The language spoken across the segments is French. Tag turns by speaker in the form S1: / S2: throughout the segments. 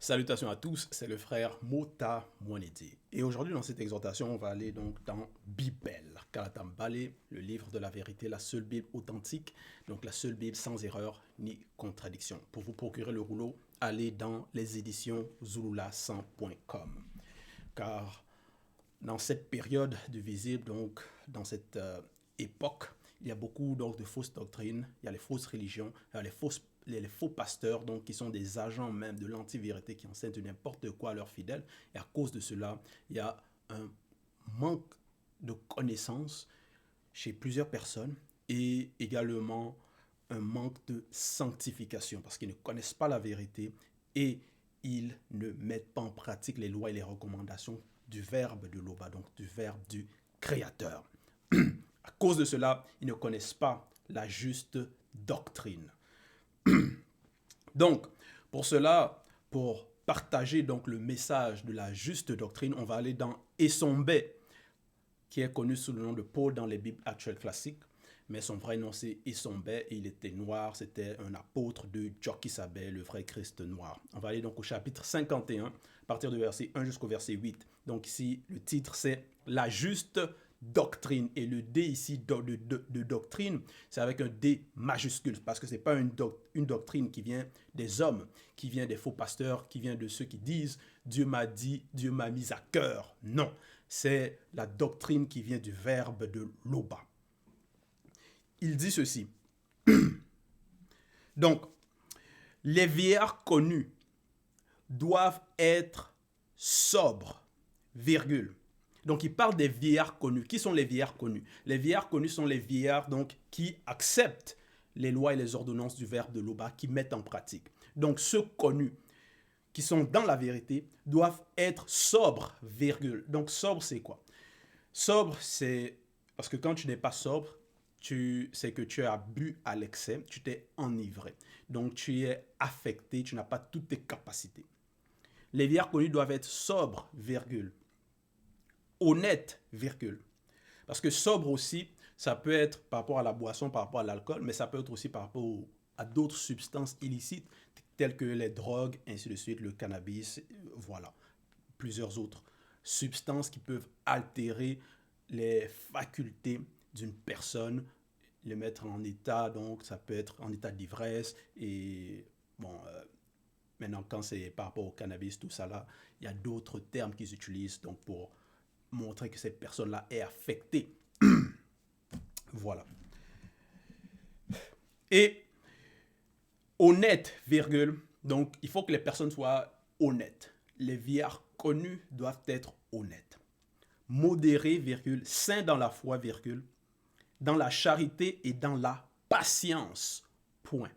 S1: Salutations à tous, c'est le frère Mota Mwanedi. Et aujourd'hui, dans cette exhortation, on va aller donc dans Bible, Kalatambale, le livre de la vérité, la seule Bible authentique, donc la seule Bible sans erreur ni contradiction. Pour vous procurer le rouleau, allez dans les éditions zulula100.com. Car dans cette période de visible, donc dans cette époque, il y a beaucoup donc, de fausses doctrines, il y a les fausses religions, il y a les faux pasteurs, donc qui sont des agents même de l'anti-vérité qui enseignent de n'importe quoi à leurs fidèles. Et à cause de cela, il y a un manque de connaissances chez plusieurs personnes et également un manque de sanctification parce qu'ils ne connaissent pas la vérité et ils ne mettent pas en pratique les lois et les recommandations du verbe de l'Oba, donc du verbe du Créateur. À cause de cela, ils ne connaissent pas la juste doctrine. Donc, pour cela, pour partager donc le message de la juste doctrine, on va aller dans Essombe, qui est connu sous le nom de Paul dans les Bibles actuelles classiques. Mais son vrai nom, c'est Essombe, et il était noir, c'était un apôtre de Djokisabé, le vrai Christ noir. On va aller donc au chapitre 51, à partir du verset 1 jusqu'au verset 8. Donc ici, le titre, c'est « La juste doctrine ». Et le D ici, de doctrine, c'est avec un D majuscule, parce que ce n'est pas une doctrine qui vient des hommes, qui vient des faux pasteurs, qui vient de ceux qui disent « Dieu m'a dit, Dieu m'a mis à cœur ». Non, c'est la doctrine qui vient du verbe de l'Oba. Il dit ceci. Donc, les vieillards connus doivent être sobres, virgule. Donc, il parle des vieillards connus. Qui sont les vieillards connus? Les vieillards connus sont les vieillards donc, qui acceptent les lois et les ordonnances du verbe de l'Oba, qui mettent en pratique. Donc, ceux connus qui sont dans la vérité doivent être sobres, virgule. Donc, sobre, c'est quoi? Sobre, c'est parce que quand tu n'es pas sobre, c'est que tu as bu à l'excès, tu t'es enivré. Donc, tu es affecté, tu n'as pas toutes tes capacités. Les vieillards connus doivent être sobres, virgule. Honnêtes, virgule. Parce que sobre aussi, ça peut être par rapport à la boisson, par rapport à l'alcool, mais ça peut être aussi par rapport à d'autres substances illicites, telles que les drogues, ainsi de suite, le cannabis, voilà. Plusieurs autres substances qui peuvent altérer les facultés d'une personne, les mettre en état, donc ça peut être en état d'ivresse et bon, maintenant quand c'est par rapport au cannabis, tout ça là, il y a d'autres termes qu'ils utilisent donc pour montrer que cette personne-là est affectée. Voilà. Et honnête, virgule, donc il faut que les personnes soient honnêtes. Les vieillards connus doivent être honnêtes. Modérés, virgule, saints dans la foi, virgule, dans la charité et dans la patience. Point.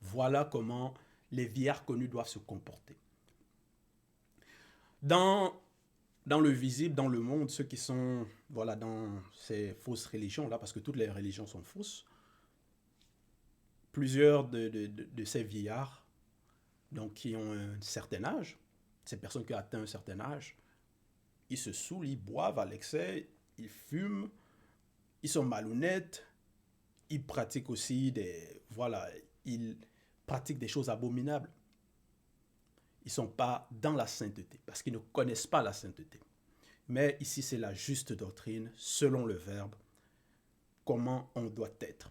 S1: Voilà comment les vieillards connus doivent se comporter. Dans le visible, dans le monde, ceux qui sont voilà, dans ces fausses religions-là, parce que toutes les religions sont fausses, plusieurs de ces vieillards donc, qui ont un certain âge, ces personnes qui ont atteint un certain âge, ils se saoulent, ils boivent à l'excès, ils fument, ils sont malhonnêtes, ils pratiquent aussi ils pratiquent des choses abominables. Ils ne sont pas dans la sainteté parce qu'ils ne connaissent pas la sainteté. Mais ici, c'est la juste doctrine, selon le verbe, comment on doit être.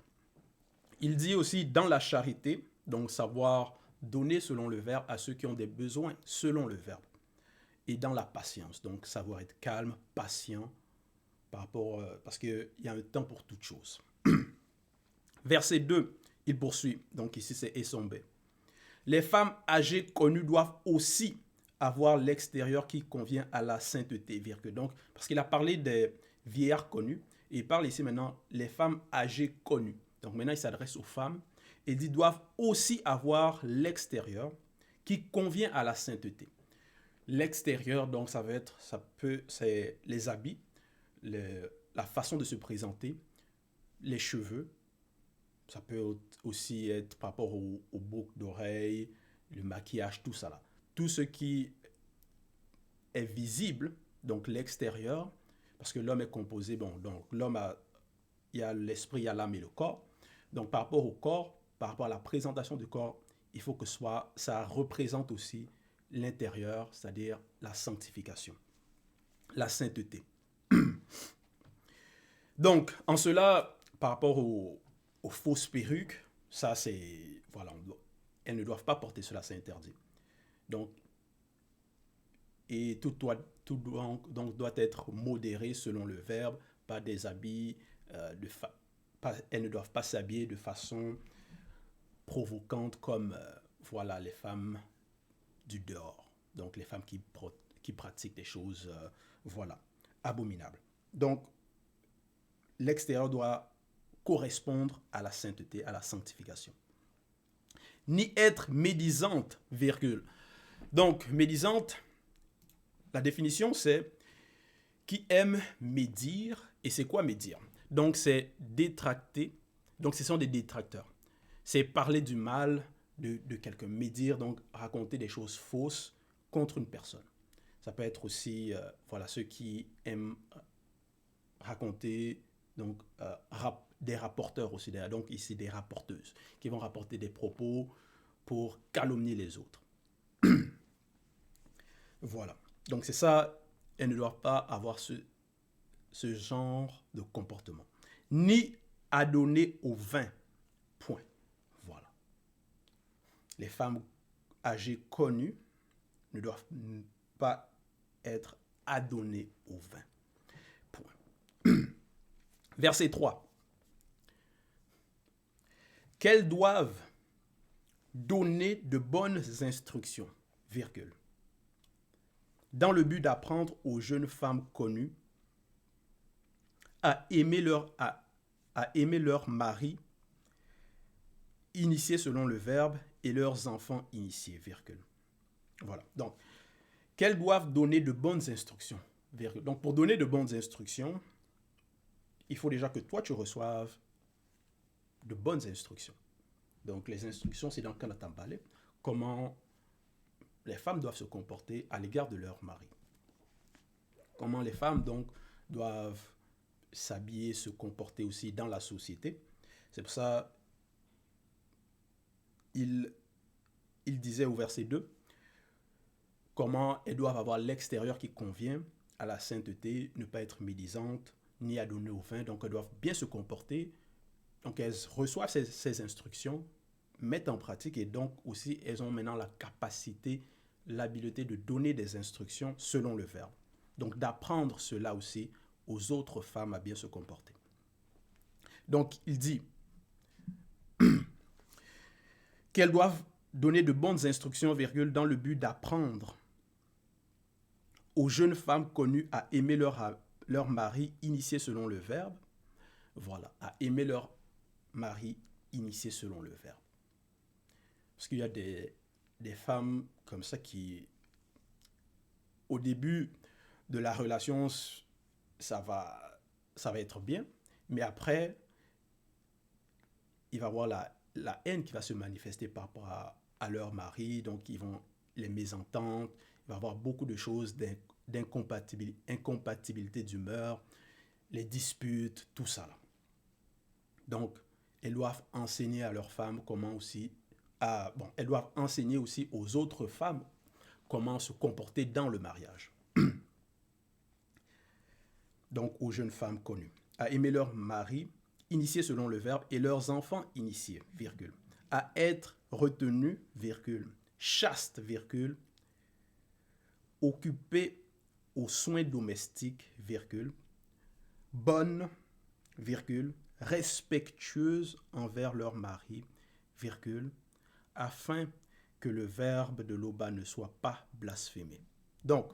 S1: Il dit aussi dans la charité, donc savoir donner selon le verbe à ceux qui ont des besoins selon le verbe. Et dans la patience, donc savoir être calme, patient, parce qu'il y a un temps pour toute chose. Verset 2, il poursuit, donc ici c'est Essombe. Les femmes âgées connues doivent aussi avoir l'extérieur qui convient à la sainteté, virgule. Donc, parce qu'il a parlé des vieillards connus, et il parle ici maintenant les femmes âgées connues. Donc maintenant, il s'adresse aux femmes, et il dit doivent aussi avoir l'extérieur qui convient à la sainteté. L'extérieur, donc c'est les habits, la façon de se présenter, les cheveux. Ça peut aussi être par rapport aux boucles d'oreilles, le maquillage, tout ça là. Tout ce qui est visible, donc l'extérieur, parce que l'homme est composé, bon, donc il y a l'esprit, il y a l'âme et le corps. Donc par rapport au corps, par rapport à la présentation du corps, il faut que ça représente aussi l'intérieur, c'est-à-dire la sanctification, la sainteté. Donc, en cela, par rapport aux fausses perruques, ça c'est, voilà, elles ne doivent pas porter cela, c'est interdit. Donc, et donc doit être modéré selon le verbe, pas des habits, elles ne doivent pas s'habiller de façon provocante comme voilà les femmes du dehors. Donc les femmes qui pratiquent des choses voilà, abominables. Donc l'extérieur doit correspondre à la sainteté, à la sanctification. Ni être médisante, virgule. Donc médisante, la définition c'est qui aime médire. Et c'est quoi médire? Donc c'est détracter. Donc ce sont des détracteurs. C'est parler du mal de quelqu'un. Médire, donc raconter des choses fausses contre une personne. Ça peut être aussi voilà, ceux qui aiment raconter donc, des rapporteurs aussi. Donc ici des rapporteuses qui vont rapporter des propos pour calomnier les autres. Voilà. Donc c'est ça, elles ne doivent pas avoir ce genre de comportement. Ni adonner au vin. Point. Voilà. Les femmes âgées connues ne doivent pas être adonnées au vin. Point. Verset 3. Qu'elles doivent donner de bonnes instructions, virgule, dans le but d'apprendre aux jeunes femmes connues à aimer leur mari initiés selon le verbe et leurs enfants initiés, virgule. Voilà. Donc, qu'elles doivent donner de bonnes instructions, virgule. Donc, pour donner de bonnes instructions, il faut déjà que toi, tu reçoives de bonnes instructions. Donc, les instructions, c'est dans Kanatambale, comment les femmes doivent se comporter à l'égard de leur mari. Comment les femmes, donc, doivent s'habiller, se comporter aussi dans la société. C'est pour ça il disait au verset 2 comment elles doivent avoir l'extérieur qui convient à la sainteté, ne pas être médisantes, ni adonner au vin. Donc, elles doivent bien se comporter. Donc, elles reçoivent ces instructions, mettent en pratique et donc aussi, elles ont maintenant la capacité, l'habileté de donner des instructions selon le verbe. Donc, d'apprendre cela aussi aux autres femmes à bien se comporter. Donc, il dit qu'elles doivent donner de bonnes instructions, virgule, dans le but d'apprendre aux jeunes femmes connues à aimer leur mari initié selon le verbe. Voilà, à aimer leur mari initié selon le verbe. Parce qu'il y a des femmes comme ça qui, au début de la relation, ça va être bien, mais après, il va y avoir la haine qui va se manifester par rapport à leur mari, donc ils vont les mésententes, il va y avoir beaucoup de choses d'incompatibilité d'humeur, les disputes, tout ça. Là. Donc, elles doivent enseigner à leurs femmes comment aussi, elles doivent enseigner aussi aux autres femmes comment se comporter dans le mariage. Donc, aux jeunes femmes connues, à aimer leur mari, initiés selon le verbe, et leurs enfants initiés, virgule, à être retenus, virgule, chastes, virgule, occupés aux soins domestiques, virgule, bonnes, virgule, respectueuses envers leur mari, virgule, afin que le verbe de l'Oba ne soit pas blasphémé. Donc,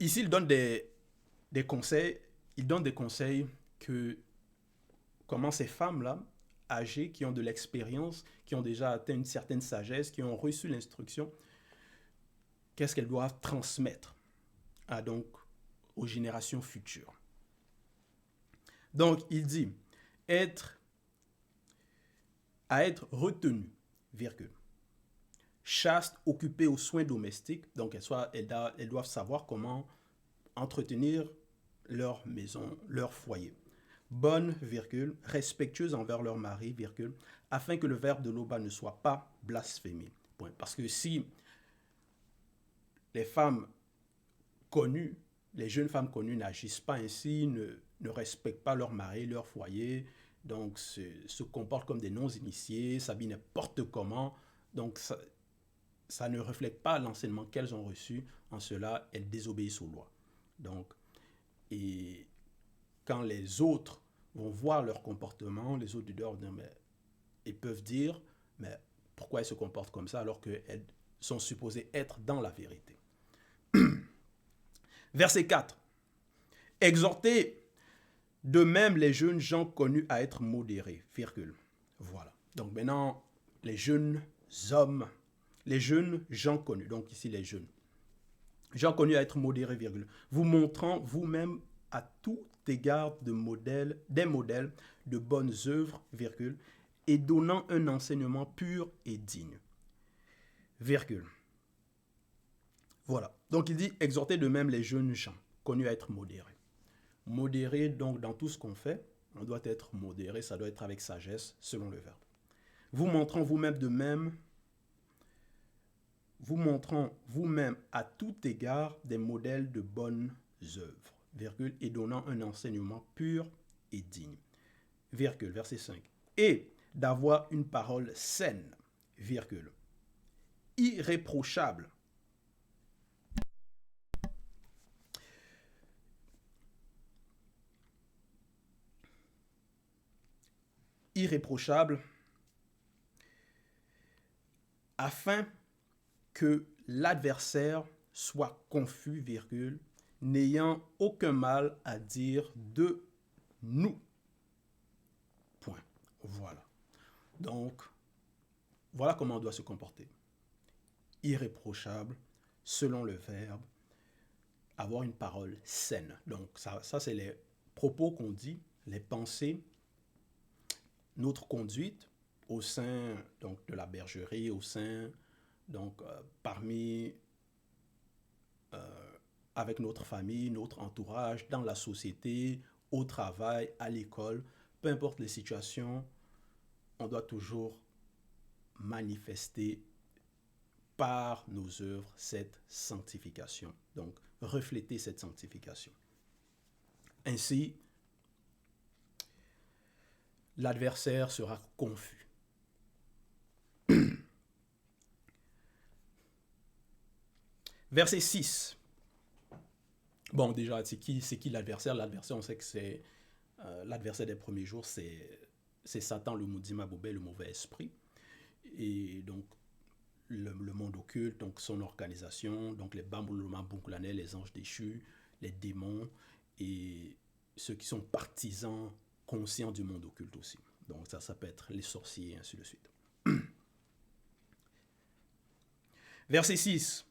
S1: ici, il donne des conseils. Il donne des conseils que comment ces femmes-là, âgées, qui ont de l'expérience, qui ont déjà atteint une certaine sagesse, qui ont reçu l'instruction, qu'est-ce qu'elles doivent transmettre donc, aux générations futures. Donc, il dit à être retenu, virgule. Chaste, occupée aux soins domestiques, donc elles doivent savoir comment entretenir leur maison, leur foyer. Bonne, virgule, respectueuse envers leur mari, virgule, afin que le verbe de l'Oba ne soit pas blasphémé. Point. Parce que si les femmes connues, les jeunes femmes connues n'agissent pas ainsi, ne respectent pas leur mari, leur foyer, donc se comportent comme des non-initiés, s'habillent n'importe comment. Donc ça ne reflète pas l'enseignement qu'elles ont reçu. En cela, elles désobéissent aux lois. Donc, et quand les autres vont voir leur comportement, les autres du dehors, ils peuvent dire, mais pourquoi elles se comportent comme ça alors qu'elles sont supposées être dans la vérité. Verset 4. Exhortez de même les jeunes gens connus à être modérés, virgule. Voilà. Donc maintenant, les jeunes hommes, les jeunes gens connus, donc ici les jeunes, gens connus à être modérés, virgule, vous montrant vous-même à tout égard des modèles de bonnes œuvres, virgule, et donnant un enseignement pur et digne, virgule. Voilà. Donc il dit, exhortez de même les jeunes gens connus à être modérés. Modérés, donc dans tout ce qu'on fait, on doit être modéré, ça doit être avec sagesse, selon le verbe. Vous montrant vous-même à tout égard des modèles de bonnes œuvres, virgule, et donnant un enseignement pur et digne, virgule, verset 5. Et d'avoir une parole saine, virgule, irréprochable, afin que l'adversaire soit confus, virgule, n'ayant aucun mal à dire de nous. Point. Voilà. Donc, voilà comment on doit se comporter. Irréprochable, selon le verbe, avoir une parole saine. Donc, ça c'est les propos qu'on dit, les pensées, notre conduite au sein donc, de la bergerie, au sein, donc parmi, avec notre famille, notre entourage, dans la société, au travail, à l'école, peu importe les situations, on doit toujours manifester par nos œuvres cette sanctification. Donc, refléter cette sanctification. Ainsi, l'adversaire sera confus. Verset 6. Bon, déjà, c'est qui l'adversaire? L'adversaire, on sait que c'est l'adversaire des premiers jours, c'est Satan, le maudit Maboubé, le mauvais esprit. Et donc, le monde occulte, donc son organisation, donc les Bambouloma Bunklanais, les anges déchus, les démons, et ceux qui sont partisans conscients du monde occulte aussi. Donc ça peut être les sorciers, et ainsi de suite. Verset 6,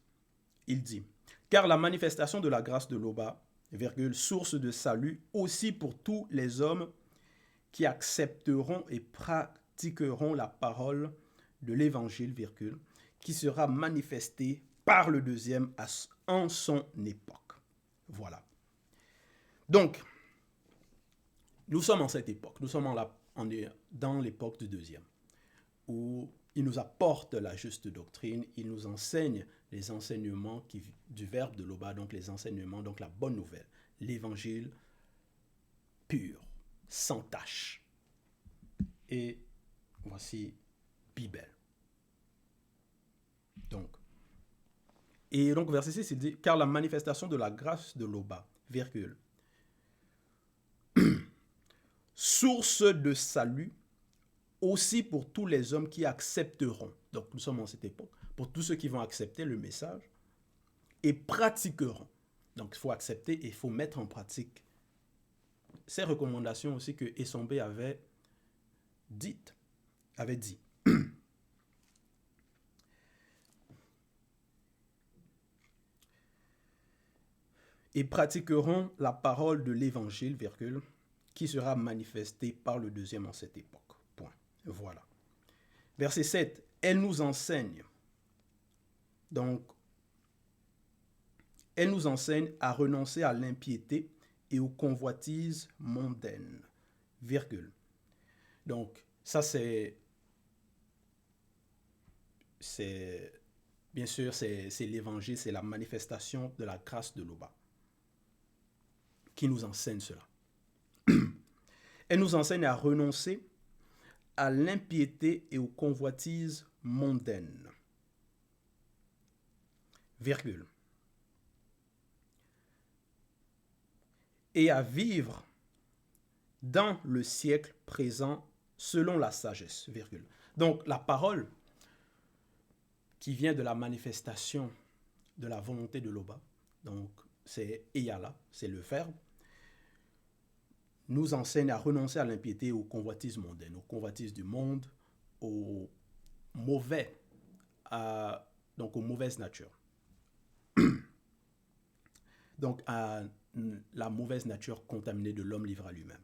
S1: il dit, « Car la manifestation de la grâce de l'Oba, virgule, source de salut aussi pour tous les hommes qui accepteront et pratiqueront la parole de l'évangile, virgule, qui sera manifestée par le deuxième en son époque. » Voilà. Donc, nous sommes en cette époque, on est dans l'époque du deuxième, où il nous apporte la juste doctrine, il nous enseigne les enseignements du verbe de l'Oba, donc les enseignements, donc la bonne nouvelle, l'évangile pur, sans tache. Et voici Bible. Donc, verset 6, il dit, car la manifestation de la grâce de l'Oba, virgule, source de salut aussi pour tous les hommes qui accepteront. Donc, nous sommes en cette époque. Pour tous ceux qui vont accepter le message et pratiqueront. Donc, il faut accepter et il faut mettre en pratique ces recommandations aussi que Essombe avait dit. Et pratiqueront la parole de l'évangile, virgule, qui sera manifestée par le deuxième en cette époque. Point. Voilà. Verset 7. Elle nous enseigne. Donc, elle nous enseigne à renoncer à l'impiété et aux convoitises mondaines. Virgule. Donc, ça c'est Bien sûr, c'est l'évangile, c'est la manifestation de la grâce de l'Oba qui nous enseigne cela. Elle nous enseigne à renoncer à l'impiété et aux convoitises mondaines. Virgule. Et à vivre dans le siècle présent selon la sagesse. Virgule. Donc la parole qui vient de la manifestation de la volonté de l'Oba, donc c'est Eyala, c'est le verbe, nous enseigne à renoncer à l'impiété, aux convoitises mondaines, aux convoitises du monde, aux mauvais, donc aux mauvaises natures. Donc à la mauvaise nature contaminée de l'homme livré à lui-même.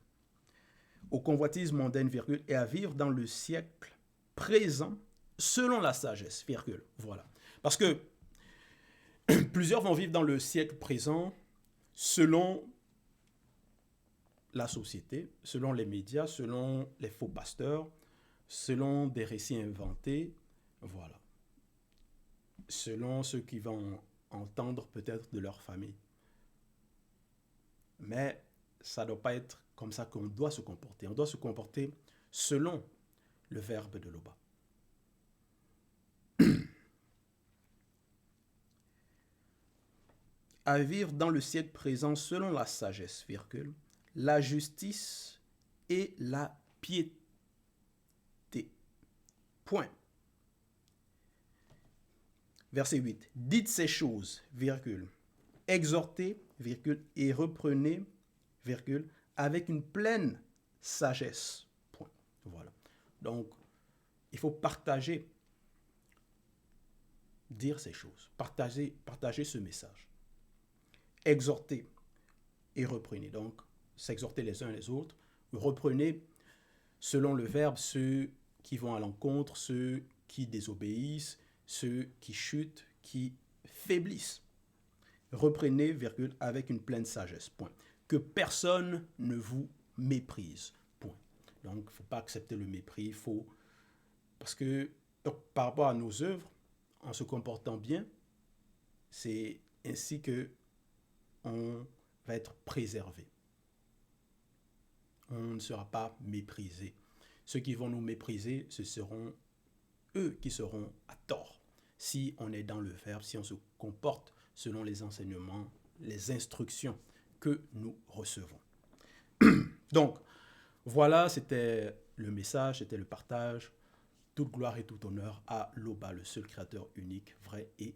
S1: Aux convoitises mondaines, virgule, et à vivre dans le siècle présent selon la sagesse, virgule. Voilà. Parce que plusieurs vont vivre dans le siècle présent selon la société, selon les médias, selon les faux pasteurs, selon des récits inventés, voilà. Selon ceux qui vont entendre peut-être de leur famille. Mais ça ne doit pas être comme ça qu'on doit se comporter. On doit se comporter selon le verbe de l'Oba. À vivre dans le siècle présent selon la sagesse, virgule, la justice et la piété. Point. Verset 8. Dites ces choses, virgule, exhortez, virgule, et reprenez, virgule, avec une pleine sagesse. Point. Voilà. Donc, il faut partager, dire ces choses, partager ce message. Exhortez et reprenez. Donc, s'exhorter les uns les autres. Reprenez, selon le verbe, ceux qui vont à l'encontre, ceux qui désobéissent, ceux qui chutent, qui faiblissent. Reprenez, virgule, avec une pleine sagesse. Point. Que personne ne vous méprise. Point. Donc, il ne faut pas accepter le mépris. Parce que, donc, par rapport à nos œuvres, en se comportant bien, c'est ainsi que on va être préservé. On ne sera pas méprisé. Ceux qui vont nous mépriser, ce seront eux qui seront à tort. Si on est dans le verbe, si on se comporte selon les enseignements, les instructions que nous recevons. Donc, voilà, c'était le message, c'était le partage. Toute gloire et tout honneur à l'Oba, le seul créateur unique, vrai et